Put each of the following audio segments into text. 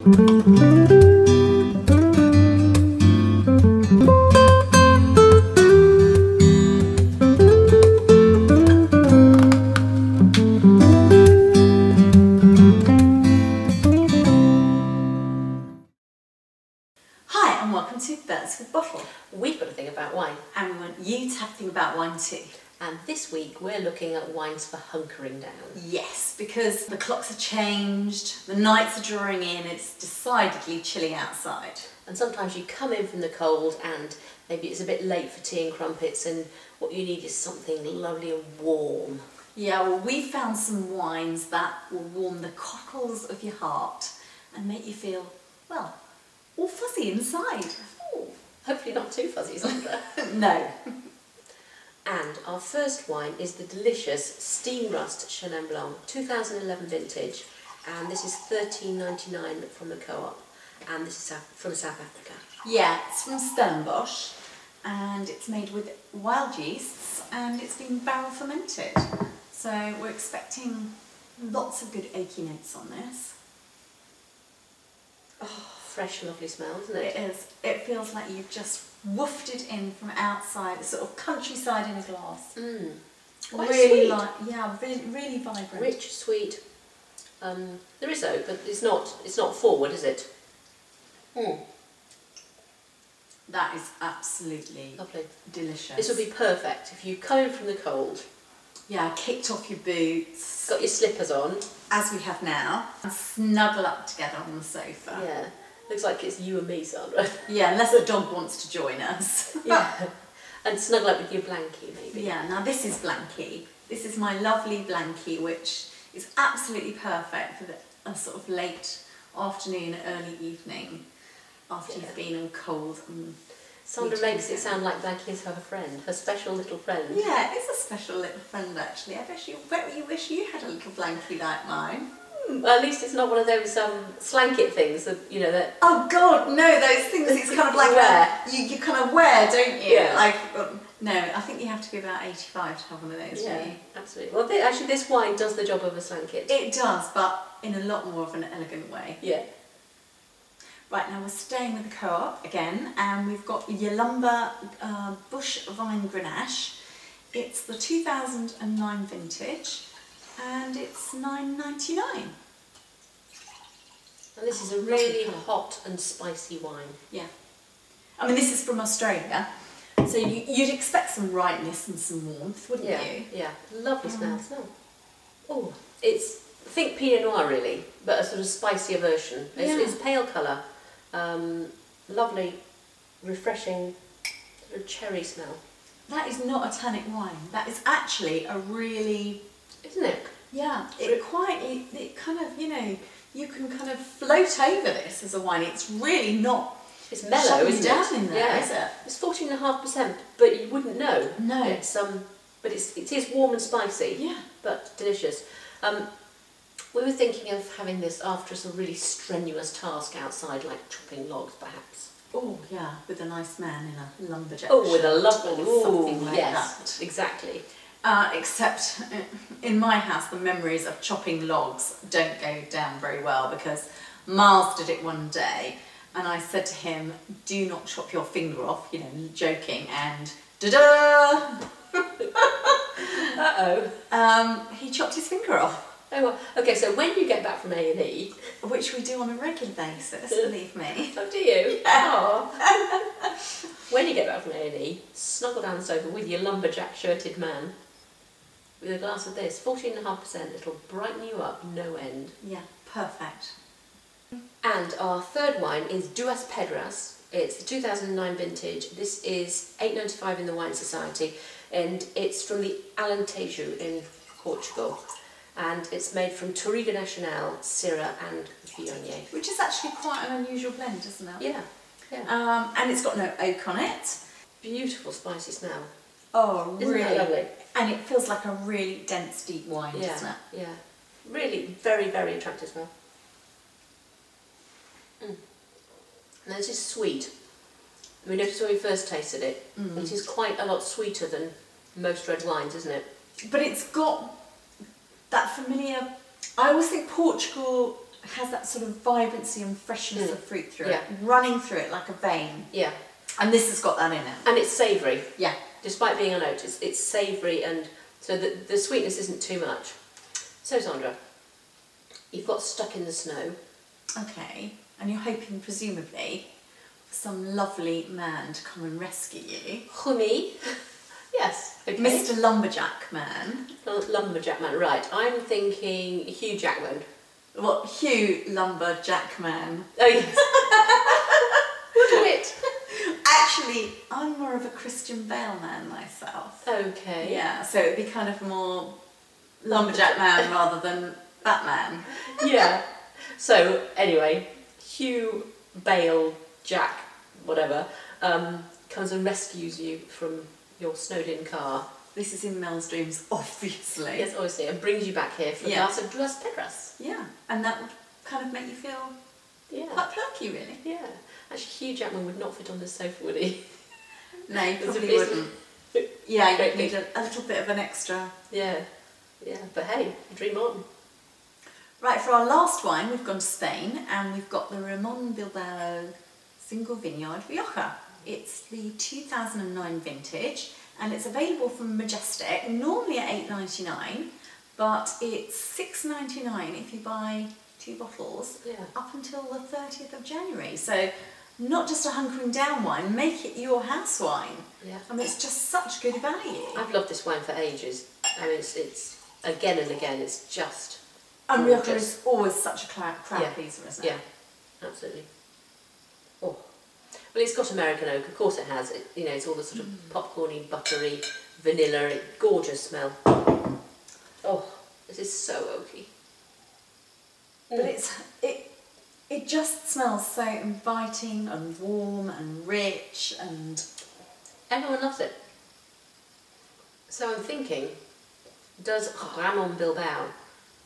Hi and welcome to Birds with Bottle. We've got a thing about wine. And we want you to have a thing about wine too. And this week we're looking at wines for hunkering down. Yes, because the clocks have changed, the nights are drawing in, it's decidedly chilly outside. And sometimes you come in from the cold and maybe it's a bit late for tea and crumpets and what you need is something lovely and warm. Yeah, well, we found some wines that will warm the cockles of your heart and make you feel, well, all fuzzy inside. Ooh, hopefully not too fuzzy, Sandra. No. And our first wine is the delicious Steam Rust Chenin Blanc, 2011 vintage, and this is $13.99 from the co-op, and this is from South Africa. Yeah, it's from Stellenbosch, and it's made with wild yeasts, and it's been barrel fermented. So we're expecting lots of good oaky notes on this. Oh, fresh, lovely smell, isn't it? It is. It feels like you've just woofed it in from outside, a sort of countryside in a glass. Quite really sweet. Yeah, really vibrant. Rich, sweet. There is oak, but it's not forward, is it? That is absolutely Lovely. delicious. This would be perfect if you come in from the cold. Yeah, kicked off your boots. Got your slippers on. As we have now. And snuggle up together on the sofa. Yeah. Looks like it's you and me, Sandra. Yeah, unless the dog wants to join us. Yeah. And snuggle up with your blankie, maybe. Yeah, now this is Blankie. This is my lovely Blankie, which is absolutely perfect for a sort of late afternoon, early evening, after you've been all cold. And Sandra makes it sound like Blankie is her friend, her special little friend. yeah, it's a special little friend actually. I bet you wish you had a little Blankie like mine. At least it's not one of those slanket things that, you know, that... Oh God, no, those things it's kind of like you kind of wear, don't you? Yeah. Like, no, I think you have to be about 85 to have one of those, Yeah, don't you? absolutely. Well, actually this wine does the job of a slanket. It does, but in a lot more of an elegant way. Yeah. Right, now we're staying with the co-op again, and we've got Yalumba Bush Vine Grenache. It's the 2009 vintage, and it's $9.99. And this is a really hot and spicy wine. Yeah. I mean, this is from Australia, so you'd expect some ripeness and some warmth, wouldn't you? Yeah, lovely smell. Oh, think Pinot Noir really, but a sort of spicier version. It's pale colour, lovely, refreshing sort of cherry smell. That is not a tannic wine. That is actually a really... Isn't it? Yeah, it kind of, you know, you can kind of float over this as a wine. It's really not... It's mellow, isn't it? Down in there, yeah. is it? It's 14.5%, but you wouldn't know. No. It's but it is warm and spicy. Yeah. But delicious. We were thinking of having this after a really strenuous task outside, like chopping logs, perhaps. Oh yeah, with a nice man in a lumberjack. Oh, with a lovely something like yes, that. Exactly. Except in my house, the memories of chopping logs don't go down very well because Miles did it one day. And I said to him, do not chop your finger off, you know, joking, and da-da! Uh-oh. He chopped his finger off. Oh, well. Okay, so when you get back from A&E... Which we do on a regular basis, believe me. Oh, do you? Yeah. Oh. When you get back from A&E, snuggle down the sofa with your lumberjack shirted man, with a glass of this, 14.5%, it'll brighten you up no end. Yeah, perfect. And our third wine is Duas Pedras. It's the 2009 vintage. This is $8.95 in the Wine Society, and it's from the Alentejo in Portugal. And it's made from Touriga Nacional, Syrah and Viognier. Which is actually quite an unusual blend, isn't it? Yeah. Yeah. And it's got no oak on it. Beautiful spicy smell. Oh, Isn't really? that lovely? And it feels like a really dense, deep wine, doesn't it? Yeah. Really very, very attractive smell. Now this is sweet. We noticed when we first tasted it, it is quite a lot sweeter than most red wines, isn't it? But it's got that familiar... I always think Portugal has that sort of vibrancy and freshness of fruit through Yeah. it, running through it like a vein. Yeah. And this has got that in it. And it's savoury. Yeah. Despite being a note, it's savoury, and so the sweetness isn't too much. So Sandra, you've got stuck in the snow. Okay. And you're hoping, presumably, for some lovely man to come and rescue you. Hummy. Yes. Okay. Mr. Lumberjack Man. Lumberjack man, right. I'm thinking Hugh Jackman. What? Hugh Lumberjack Man. Oh yes. We'll do it. Actually, I'm more of a Christian Bale man myself. Okay. Yeah, so it'd be kind of more Lumberjack Man rather than Batman. Yeah. So anyway, Hugh Bale Jack, whatever, comes and rescues you from your snowed-in car. This is in Mel's dreams, obviously. Yes, obviously, and brings you back here for a glass of Duas Pedras. Yeah, and that would kind of make you feel quite perky, really. Yeah. Actually, Hugh Jackman would not fit on this sofa, would he? No, you probably wouldn't. Yeah, you'd need a little bit of an extra. Yeah. Yeah, but hey, dream on. Right, for our last wine, we've gone to Spain, and we've got the Ramon Bilbao Single Vineyard Rioja. It's the 2009 vintage, and it's available from Majestic, normally at $8.99, but it's $6.99 if you buy 2 bottles, up until the 30th of January. So not just a hunkering down wine, make it your house wine. Yeah. I mean, it's just such good value. I've loved this wine for ages. I mean, it's again and again, it's just... And Rioja is always such a crowd pleaser, isn't it? Yeah, absolutely. Oh. Well, it's got American oak, of course it has. You know, it's all the sort of popcorny, buttery, vanilla, gorgeous smell. Oh, this is so oaky. But it just smells so inviting and warm and rich, and everyone loves it. So I'm thinking, does Ramon Bilbao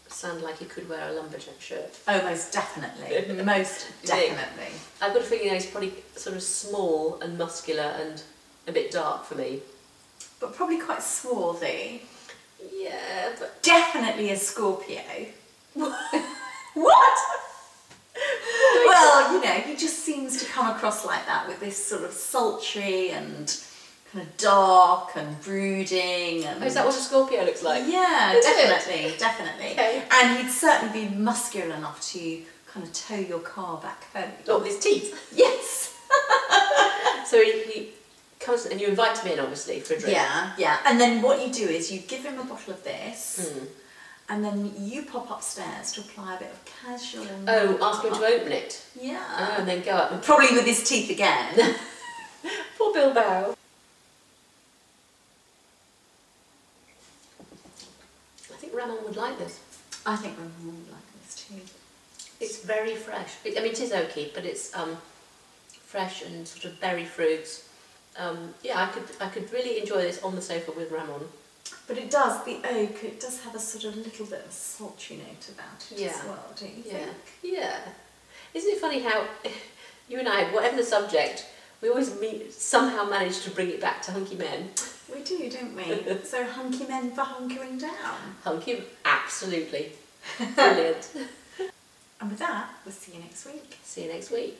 sound like he could wear a lumberjack shirt? Oh, most definitely. Most definitely. I've got a feeling he's probably sort of small and muscular and a bit dark for me. But probably quite swarthy. Yeah, but... Definitely a Scorpio. What? Well, you know, he just seems to come across like that, with this sort of sultry and kind of dark and brooding. And... Oh, is that what a Scorpio looks like? Yeah, definitely, definitely. Okay. And he'd certainly be muscular enough to kind of tow your car back home. Oh, with his teeth? Yes. So he comes, and you invite him in, obviously, for a drink. Yeah, yeah. And then what you do is you give him a bottle of this, and then you pop upstairs to apply a bit of casual... Oh, ask him to open it? Yeah. Oh, and then go up. And... Probably with his teeth again. Poor Bilbao. I think Ramon would like this. I think Ramon would like this too. It's very fresh. I mean, it is oaky, but it's fresh and sort of berry fruits. Yeah, I could really enjoy this on the sofa with Ramon. But it does, the oak, it does have a sort of little bit of sultry note about it as well, don't you think? Yeah. Isn't it funny how you and I, whatever the subject, we always somehow manage to bring it back to hunky men. We do, don't we? So hunky men for hunkering down. Hunky, absolutely. Brilliant. And with that, we'll see you next week. See you next week.